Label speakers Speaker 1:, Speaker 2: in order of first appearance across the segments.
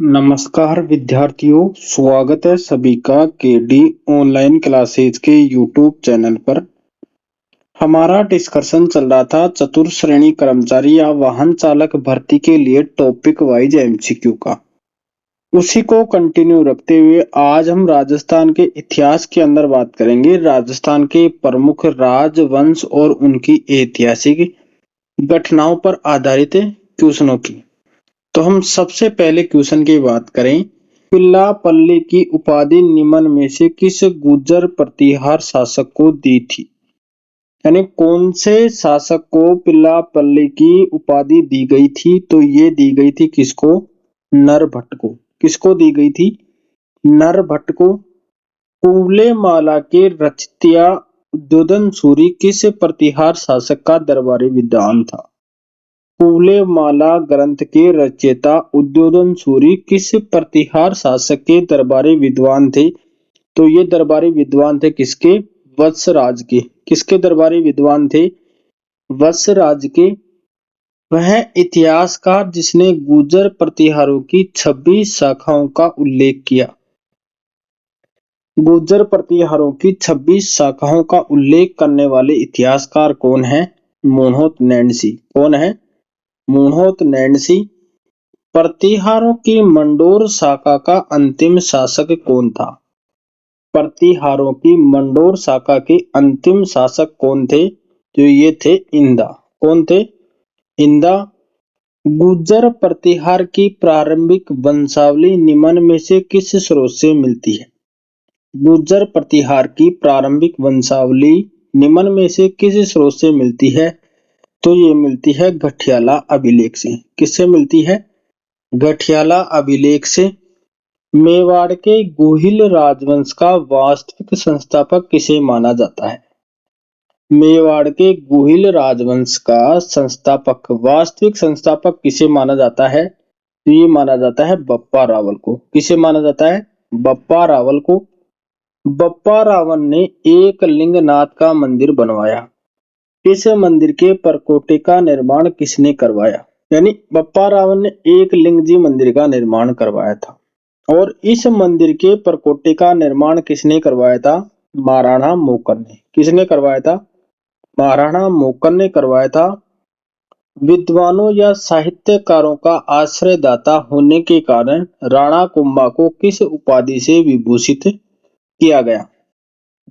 Speaker 1: नमस्कार विद्यार्थियों, स्वागत है सभी का केडी ऑनलाइन क्लासेज के यूट्यूब चैनल पर। हमारा डिस्कशन चल रहा था चतुर्थ श्रेणी कर्मचारी या वाहन चालक भर्ती के लिए टॉपिक वाइज एमसीक्यू का। उसी को कंटिन्यू रखते हुए आज हम राजस्थान के इतिहास के अंदर बात करेंगे। राजस्थान के प्रमुख राजवंश और उनकी ऐतिहासिक घटनाओं पर आधारित क्वेश्चनों की। तो हम सबसे पहले क्वेश्चन की बात करें, पिल्लापल्ली की उपाधि निम्न में से किस गुर्जर प्रतिहार शासक को दी थी? यानी कौन से शासक को पिल्लापल्ली की उपाधि दी गई थी? तो ये दी गई थी किसको? नरभट्ट को। किसको दी गई थी? नरभट्ट को। कुवलेमाला के रचयिता उद्योधन सूरी किस प्रतिहार शासक का दरबारी विद्वान था? कुवलेमाला ग्रंथ के रचयिता उद्योधन सूरी किस प्रतिहार शासक के दरबारी विद्वान थे? तो ये दरबारी विद्वान थे किसके? वत्सराज के। किसके दरबारी विद्वान थे? वत्सराज के। वह इतिहासकार जिसने गुर्जर प्रतिहारों की 26 शाखाओं का उल्लेख किया। गुर्जर प्रतिहारों की 26 शाखाओं का उल्लेख करने वाले इतिहासकार कौन है? मोहनोत नैंसी। कौन है? मोहनोत नैंसी। प्रतिहारों की मंडोर शाखा का अंतिम शासक कौन था? प्रतिहारों की मंडोर शाखा के अंतिम शासक कौन थे? तो ये थे इंदा। कौन थे? इंदा। गुर्जर प्रतिहार की प्रारंभिक वंशावली निम्न में से किस स्रोत से मिलती है? गुर्जर प्रतिहार की प्रारंभिक वंशावली निम्न में से किस स्रोत से मिलती है? तो ये मिलती है गठियाला अभिलेख से। किससे मिलती है? गठियाला अभिलेख से। मेवाड़ के गुहिल राजवंश का वास्तविक संस्थापक किसे माना जाता है? मेवाड़ के गुहिल राजवंश का संस्थापक, वास्तविक संस्थापक किसे माना जाता है? तो ये माना जाता है बप्पा रावल को। किसे माना जाता है? बप्पा रावल को। बप्पा रावल ने एक लिंगनाथ का मंदिर बनवाया। इस मंदिर के परकोटे का निर्माण किसने करवाया? यानी बप्पा रावल ने एक लिंगजी मंदिर का निर्माण करवाया था। और इस मंदिर के परकोटे का निर्माण किसने करवाया था? महाराणा मोकल ने। किसने करवाया था? महाराणा मोकल ने करवाया था। विद्वानों या साहित्यकारों का आश्रयदाता होने के कारण राणा कुंभा को किस उपाधि से विभूषित किया गया?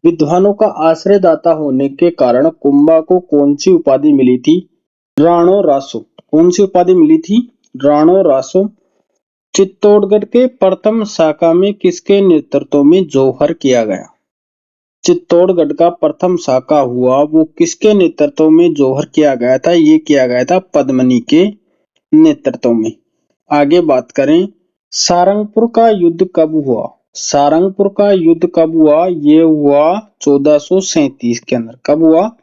Speaker 1: विद्वानों का आश्रयदाता होने के कारण कुंभा को कौन सी उपाधि मिली थी? राणो रासो। कौन सी उपाधि मिली थी? राणो रासो। चित्तौड़गढ़ के प्रथम शाखा में किसके नेतृत्व में जौहर किया गया? चित्तौड़गढ़ का प्रथम शाखा हुआ वो किसके नेतृत्व में जौहर किया गया था? ये किया गया था पद्मनी के नेतृत्व में। आगे बात करें, सारंगपुर का युद्ध कब हुआ? सारंगपुर का युद्ध कब हुआ? ये हुआ 1437 के अंदर। कब हुआ?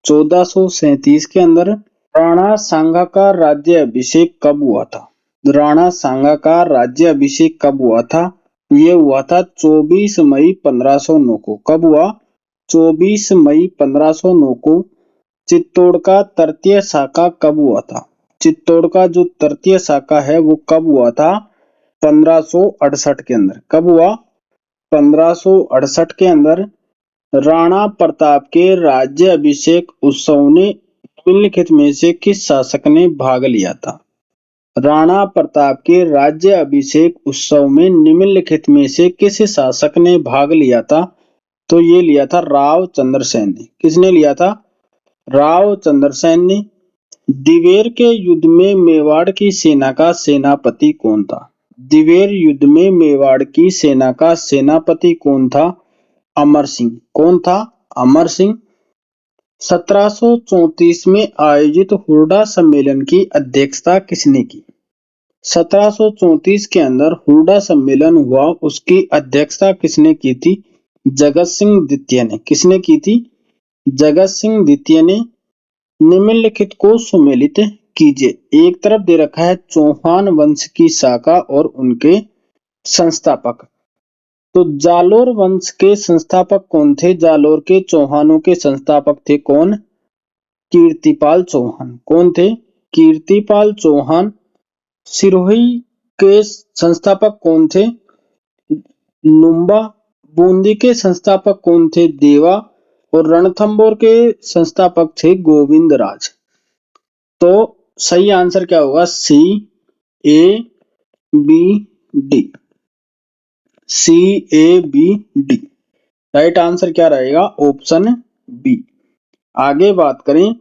Speaker 1: 1437 के अंदर। राणा सांगा का राज्य अभिषेक कब हुआ था? राणा सांगा का राज्य अभिषेक कब हुआ था? ये हुआ था 24 मई 1509 को। कब हुआ? 24 मई 1509 को। चित्तौड़ का तृतीय शाखा कब हुआ था? चित्तौड़ का जो तृतीय शाखा है वो कब हुआ था? 1568 के अंदर। कब हुआ? 1568 के अंदर। राणा प्रताप के राज्य अभिषेक उत्सव ने निम्नलिखित में से किस शासक ने भाग लिया था? राणा प्रताप के राज्य अभिषेक उत्सव में निम्नलिखित में से किस शासक ने भाग लिया था? तो ये लिया था राव चंद्रसेन ने। किसने लिया था? राव चंद्रसेन ने। दिवेर के युद्ध में मेवाड़ की सेना का सेनापति कौन था? दिवेर युद्ध में मेवाड़ की सेना का सेनापति कौन था? अमर सिंह। कौन था? अमर सिंह। 1734 में आयोजित हुरडा सम्मेलन की अध्यक्षता किसने की? 1734 के अंदर हुरडा सम्मेलन हुआ, उसकी अध्यक्षता किसने की थी? जगत सिंह द्वितीय ने। किसने की थी? जगत सिंह द्वितीय ने। निम्नलिखित को सुमेलित कीजिए। एक तरफ दे रखा है चौहान वंश की शाखा और उनके संस्थापक। तो जालोर वंश के संस्थापक कौन थे? जालोर के चौहानों के संस्थापक थे कौन? कीर्तिपाल चौहान। कौन थे? कीर्तिपाल चौहान। सिरोही के संस्थापक कौन थे? लुम्बा। बूंदी के संस्थापक कौन थे? देवा। और रणथंभौर के संस्थापक थे गोविंदराज। तो सही आंसर क्या होगा? C, A, B, D. C, A, B, D. Right answer क्या रहेगा? Option B. आगे बात करें,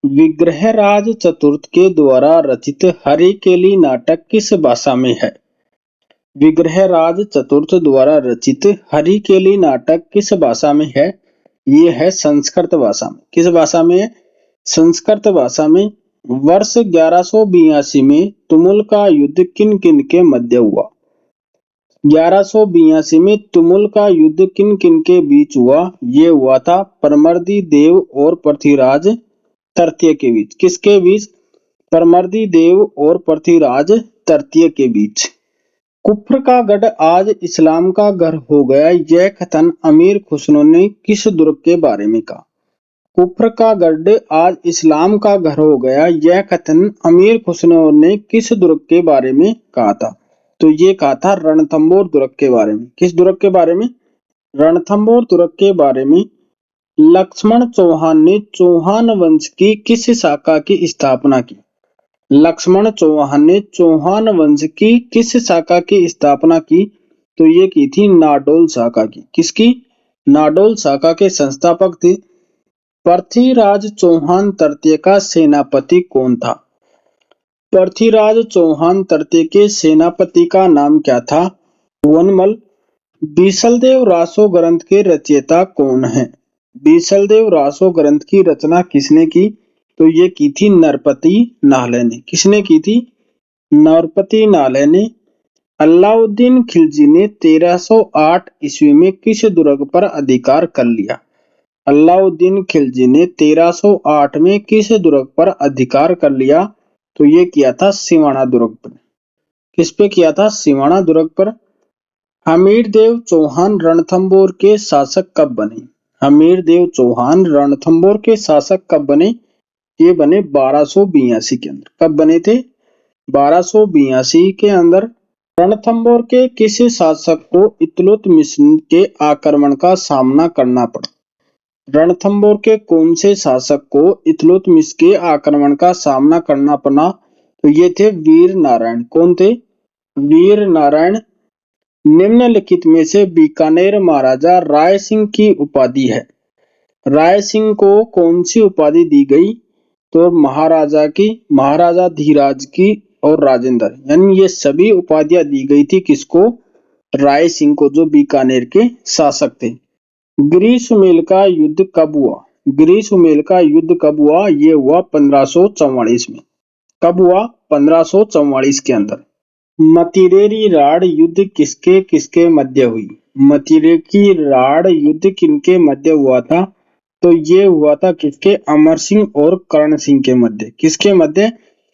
Speaker 1: विग्रहराज चतुर्थ के द्वारा रचित हरिकेली नाटक किस भाषा में है? विग्रहराज चतुर्थ द्वारा रचित हरिकेली नाटक किस भाषा में है? ये है संस्कृत भाषा में। किस भाषा में है? संस्कृत भाषा में। वर्ष 1182 में तुमुल का युद्ध किन किन के मध्य हुआ? 1182 में तुमुल का युद्ध किन किन के बीच हुआ? ये हुआ था परमर्दी देव और पृथ्वीराज तृतीय के बीच। किसके बीच? परमर्दी देव और पृथ्वीराज तृतीय के बीच। कुफ्र का गढ़ आज इस्लाम का घर हो गया, यह कथन अमीर खुसरो ने किस दुर्ग के बारे में कहा? कुफ्र का गढ़ आज इस्लाम का घर हो गया, यह कथन अमीर खुसरो ने किस दुर्ग के बारे में कहा था? तो ये कहा था रणथंभौर दुर्ग के बारे में। किस दुर्ग के बारे में? रणथंभौर दुर्ग के बारे में। लक्ष्मण चौहान ने चौहान वंश की किस शाखा की स्थापना की? लक्ष्मण चौहान ने चौहान वंश की किस शाखा की स्थापना की? तो ये की थी नाडोल शाखा की। किसकी? नाडोल शाखा के संस्थापक थे। पृथ्वीराज चौहान तृतीय का सेनापति कौन था? पृथ्वीराज चौहान तृतीय के सेनापति का नाम क्या था? वनमल। बीसलदेव रासो ग्रंथ के रचयिता कौन है? बीसलदेव रासो ग्रंथ की रचना किसने की? तो ये की थी नरपति नाहले ने। किसने की थी? नरपति नाहले ने। अलाउद्दीन खिलजी ने 1308 ईस्वी में किस दुर्ग पर अधिकार कर लिया? अलाउद्दीन खिलजी ने 1308 में किस दुर्ग पर अधिकार कर लिया? तो ये किया था सिवाना दुर्ग पर। किस पे किया था? सिवाना दुर्ग पर। हमीरदेव चौहान रणथंभौर के शासक कब बने? हमीरदेव चौहान रणथंभौर के शासक कब बने? ये बने 1282 के अंदर। कब बने थे? 1282 के अंदर। रणथंभौर के किस शासक को इल्तुतमिश के आक्रमण का सामना करना पड़ा? रणथंभौर के कौन से शासक को इल्तुतमिश के आक्रमण का सामना करना पड़ा? तो ये थे वीर नारायण। कौन थे? वीर नारायण। निम्नलिखित में से बीकानेर महाराजा राय सिंह की उपाधि है। राय सिंह को कौन सी उपाधि दी गई? तो महाराजा की, महाराजा धीराज की और राजेंद्र, यानी ये सभी उपाधियां दी गई थी किसको? राय सिंह को, जो बीकानेर के शासक थे। ग्रीष्मेल का युद्ध कब हुआ? ग्रीष्मेल का युद्ध कब हुआ? ये हुआ 1544 में। कब हुआ? 1544 के अंदर। मतिरेरी राड़ युद्ध किसके किसके मध्य हुई? मतिरे की राड़ युद्ध किनके मध्य हुआ था? तो ये हुआ था किसके? अमर सिंह और कर्ण सिंह के मध्य। किसके मध्य?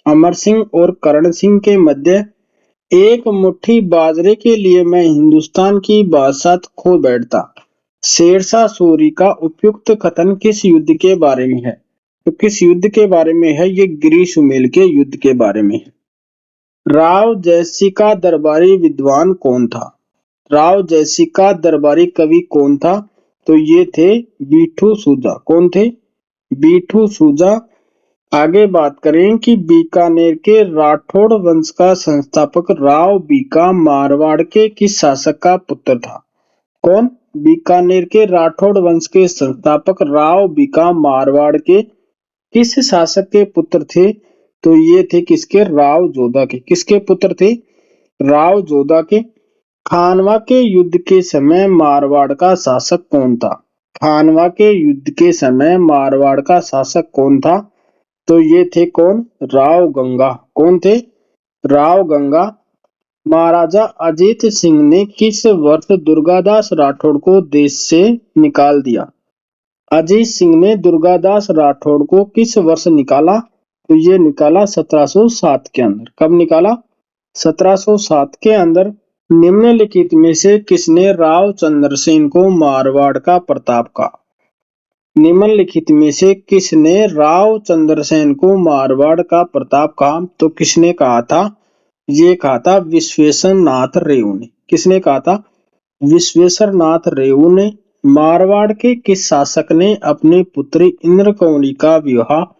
Speaker 1: अमर सिंह और कर्ण सिंह के मध्य। एक मुट्ठी बाजरे के लिए मैं हिंदुस्तान की बादशाह खो बैठता, शेरशाह सूरी का उपयुक्त कथन किस युद्ध के बारे में है? तो किस युद्ध के बारे में है? ये ग्रीष्मेल के युद्ध के बारे में है। राव जयसिंह का दरबारी विद्वान कौन था? राव जयसिंह का दरबारी कवि कौन था? तो ये थे बीठू सूजा। कौन थे? बीठू सूजा। आगे बात करें कि बीकानेर के राठौड़ वंश का संस्थापक राव बीका मारवाड़ के किस शासक का पुत्र था? कौन? बीकानेर के राठौड़ वंश के संस्थापक राव बीका मारवाड़ के किस शासक के पुत्र थे? तो ये थे किसके? राव जोधा के। किसके पुत्र थे? राव जोधा के। खानवा के युद्ध के समय मारवाड़ का शासक कौन था? खानवा के युद्ध के समय मारवाड़ का शासक कौन था? तो ये थे कौन? राव गंगा। कौन थे? राव गंगा। महाराजा अजीत सिंह ने किस वर्ष दुर्गादास राठौड़ को देश से निकाल दिया? अजीत सिंह ने दुर्गादास राठौड़ को किस वर्ष निकाला? तो ये निकाला 1707 के अंदर। कब निकाला? 1707 के अंदर। निम्नलिखित में से किसने राव चंद्रसेन को मारवाड़ का प्रताप कहा? निम्नलिखित में से किसने राव चंद्रसेन को मारवाड़ का प्रताप कहा? तो किसने कहा था? ये कहा था विश्वेश्वर नाथ रेऊ ने। किसने कहा था? विश्वेश्वर नाथ रेऊ ने। मारवाड़ के किस शासक ने अपनी पुत्री इंद्रकौनी का विवाह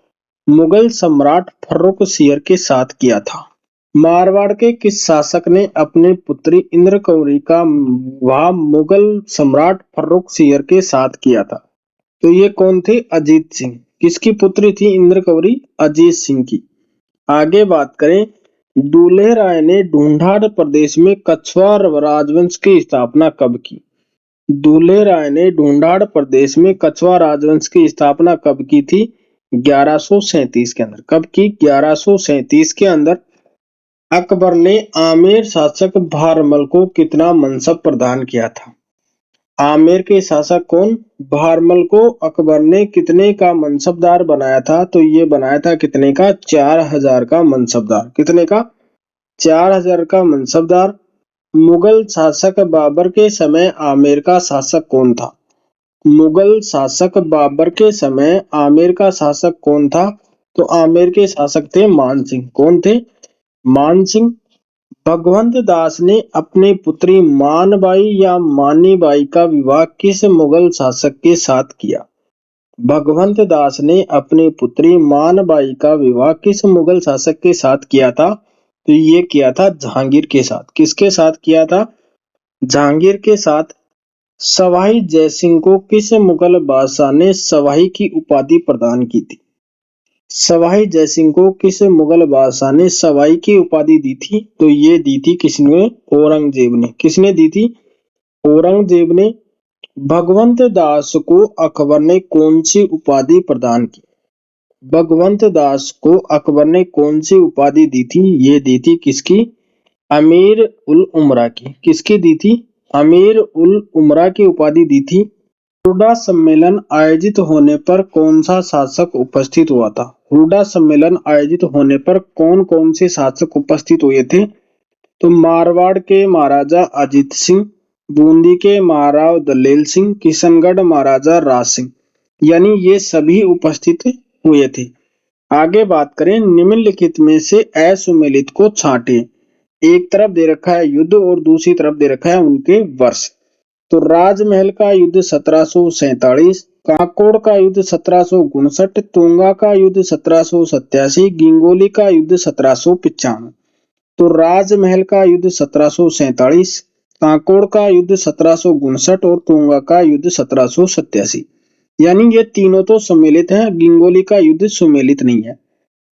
Speaker 1: मुगल सम्राट फर्रुखसियर के साथ किया था? मारवाड़ के किस शासक ने अपनी पुत्री इंद्रकौनी का विवाह मुगल सम्राट फर्रुखसियर के साथ किया था? तो ये कौन थे? अजीत सिंह। किसकी पुत्री थी इंद्रकौनी? अजीत सिंह की। आगे बात करें, दूल्हे राय ने ढूंढाड़ प्रदेश में कछवाड़ राजवंश की स्थापना कब की? दूल्हे राय ने ढूंढाड़ प्रदेश में कछवाड़ राजवंश की स्थापना कब की थी? 1137 के अंदर। कब की? 1137 के अंदर। अकबर ने आमेर शासक भारमल को कितना मनसब प्रदान किया था? आमेर के शासक कौन? भारमल को अकबर ने कितने का मनसबदार बनाया था? तो ये बनाया था कितने का? 4000 का मनसबदार। कितने का? 4000 का मनसबदार। मुगल शासक बाबर के समय आमेर का शासक कौन था? मुगल शासक बाबर के समय आमेर का शासक कौन था? तो आमेर के शासक थे मान सिंह। कौन थे? मान सिंह। भगवंत दास ने अपनी पुत्री मानबाई या मानीबाई का विवाह किस मुगल शासक के साथ किया? भगवंत दास ने अपनी पुत्री मानबाई का विवाह किस मुगल शासक के साथ किया था? तो ये किया था जहांगीर के साथ। किसके साथ किया था? जहांगीर के साथ। सवाई जयसिंह को किस मुगल बादशाह ने सवाई की उपाधि प्रदान की थी? सवाई जयसिंह को किस मुगल बादशाह ने सवाई की उपाधि दी थी? तो ये दी थी किसने? औरंगजेब ने। किसने दी थी? औरंगजेब ने। भगवंत दास को अकबर ने कौन सी उपाधि प्रदान की? भगवंत दास को अकबर ने कौन सी उपाधि दी थी? ये दी थी किसकी? अमीर उल उमरा की। किसकी दी थी? अमीर उल उमरा की उपाधि दी थी। हुरडा सम्मेलन आयोजित होने पर कौन सा शासक उपस्थित हुआ था? हुरडा सम्मेलन आयोजित होने पर कौन कौन से शासक उपस्थित हुए थे? तो मारवाड़ के महाराजा अजीत सिंह, बूंदी के महाराव दलेल सिंह, किशनगढ़ महाराजा राज सिंह, यानी ये सभी उपस्थित हुए थे। आगे बात करें, निम्नलिखित में से असुमेलित को छांटे। एक तरफ दे रखा है युद्ध और दूसरी तरफ दे रखा है उनके वर्ष। तो राजमहल का युद्ध 1747, काकोड़ का युद्ध 1759, तोंगा का युद्ध 1787, गिंगोली का युद्ध 1795। तो राजमहल का युद्ध 1747, काकोड़ का युद्ध 1759 और तोंगा का युद्ध 1787। यानी ये तीनों तो सम्मिलित हैं, गिंगोली का युद्ध सुमेलित नहीं है।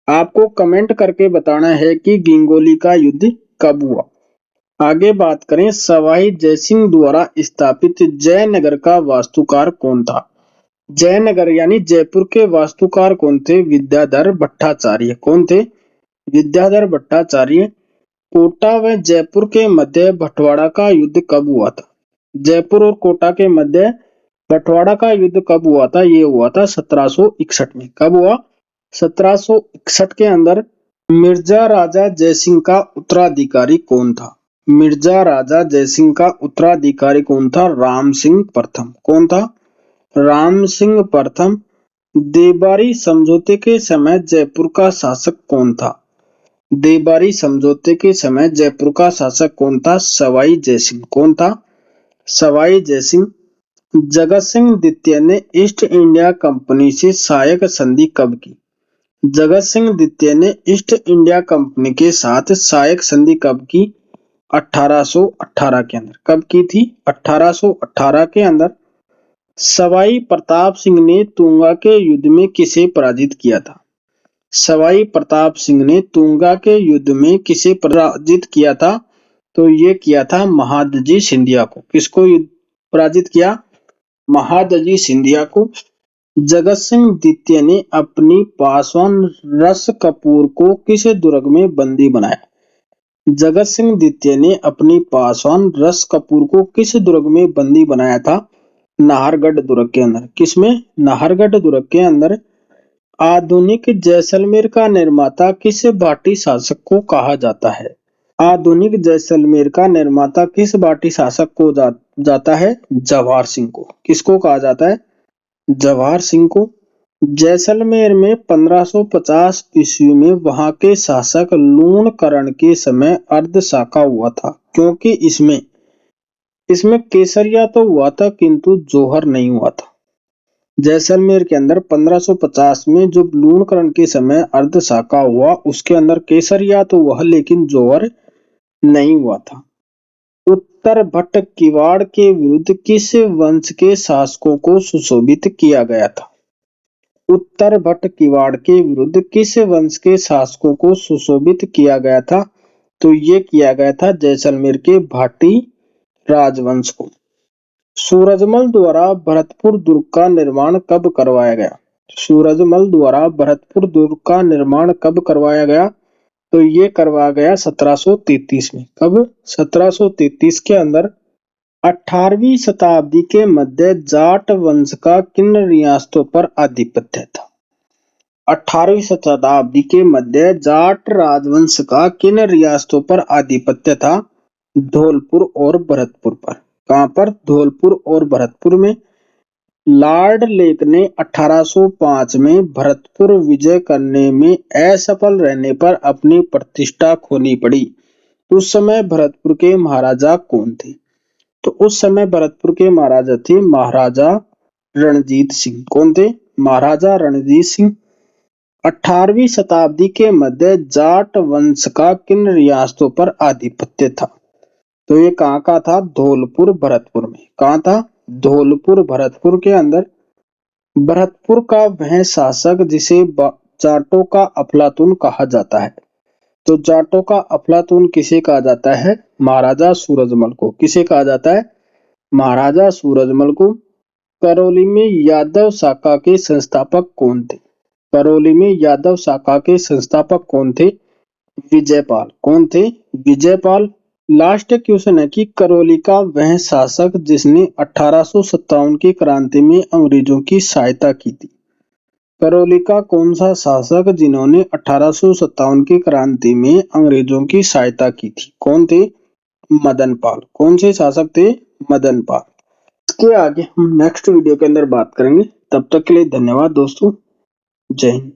Speaker 1: आपको कमेंट करके बताना है कि गिंगोली का युद्ध कब हुआ। आगे बात करें, सवाई जयसिंह द्वारा स्थापित जयनगर का वास्तुकार कौन था? जयनगर यानी जयपुर के वास्तुकार कौन थे? विद्याधर भट्टाचार्य। कौन थे? विद्याधर भट्टाचार्य। कोटा व जयपुर के मध्य बंटवारा का युद्ध कब हुआ था? जयपुर और कोटा के मध्य बंटवारा का युद्ध कब हुआ था? ये हुआ था 1761 में। कब हुआ? 1761 के अंदर। मिर्जा राजा जयसिंह का उत्तराधिकारी कौन था? मिर्जा राजा जयसिंह का उत्तराधिकारी कौन था? राम सिंह प्रथम। कौन था? राम सिंह प्रथम। देबारी समझौते के समय जयपुर का शासक कौन था? देबारी समझौते के समय जयपुर का शासक कौन था? सवाई जयसिंह। कौन था? सवाई जयसिंह। जगत सिंह द्वितीय ने ईस्ट इंडिया कंपनी से सहायक संधि कब की? जगत सिंह द्वितीय ने ईस्ट इंडिया कंपनी के साथ सहायक संधि कब की? 1818 के अंदर। कब की थी? 1818 के अंदर। सवाई प्रताप सिंह ने तुंगा के युद्ध में किसे पराजित किया था? सवाई प्रताप सिंह ने तुंगा के युद्ध में किसे पराजित किया था? तो ये किया था महादजी सिंधिया को। किसको पराजित किया? महादजी सिंधिया को। जगत सिंह द्वितीय ने अपनी पासवान रस कपूर को किस दुर्ग में बंदी बनाया? जगत सिंह द्वितीय ने अपनी पासवान रस कपूर को किस दुर्ग में बंदी बनाया था? नाहरगढ़ दुर्ग के अंदर। किसमें? नाहरगढ़ दुर्ग के अंदर। आधुनिक जैसलमेर का निर्माता किस भाटी शासक को कहा जाता है? आधुनिक जैसलमेर का निर्माता किस भाटी शासक को जाता है? जवाहर सिंह को। किसको कहा जाता है? जवाहर सिंह को। जैसलमेर में 1550 ईस्वी में वहां के शासक लूणकरण के समय अर्धशाका हुआ था, क्योंकि इसमें केसरिया तो हुआ था किंतु जौहर नहीं हुआ था। जैसलमेर के अंदर 1550 में जो लूणकरण के समय अर्धशाका हुआ, उसके अंदर केसरिया तो हुआ लेकिन जौहर नहीं हुआ था। उत्तर भट्ट किवाड़ के विरुद्ध किस वंश के शासकों को सुशोभित किया गया था? उत्तर भट्ट किवाड़ के विरुद्ध किस वंश के शासकों को सुशोभित किया गया था? तो ये किया गया था जैसलमेर के भाटी राजवंश को। सूरजमल द्वारा भरतपुर दुर्ग का निर्माण कब करवाया गया? सूरजमल द्वारा भरतपुर दुर्ग का निर्माण कब करवाया गया? तो ये करवाया गया 1733 में। कब? 1733 के अंदर। 18वीं शताब्दी के मध्य जाट वंश का किन रियासतों पर आधिपत्य था? 18वीं शताब्दी के मध्य जाट राजवंश का किन रियासतों पर आधिपत्य था? धौलपुर और भरतपुर पर। कहां पर? धौलपुर और भरतपुर में। लॉर्ड लेक ने 1805 में भरतपुर विजय करने में असफल रहने पर अपनी प्रतिष्ठा खोनी पड़ी। उस समय भरतपुर के महाराजा कौन थे? तो उस समय भरतपुर के महाराजा थे महाराजा रणजीत सिंह। कौन थे? महाराजा रणजीत सिंह। 18वीं शताब्दी के मध्य जाट वंश का किन रियासतों पर आधिपत्य था? तो ये कहाँ का था? धौलपुर भरतपुर में। कहाँ था? धौलपुर भरतपुर के अंदर। भरतपुर का वह शासक जिसे जाटों का अफलातून कहा जाता है। तो जाटों का अफलातून किसे कहा जाता है? महाराजा सूरजमल को। किसे कहा जाता है? महाराजा सूरजमल को। करौली में यादव शाखा के संस्थापक कौन थे? करौली में यादव शाखा के संस्थापक कौन थे? विजयपाल। कौन थे? विजयपाल। लास्ट क्वेश्चन है कि करौली का वह शासक जिसने 1857 की क्रांति में अंग्रेजों की सहायता की थी। करौली का कौन सा शासक जिन्होंने 1857 की क्रांति में अंग्रेजों की सहायता की थी? कौन थे? मदनपाल। कौन से शासक थे? मदनपाल। इसके आगे हम नेक्स्ट वीडियो के अंदर बात करेंगे। तब तक के लिए धन्यवाद दोस्तों। जय हिंद।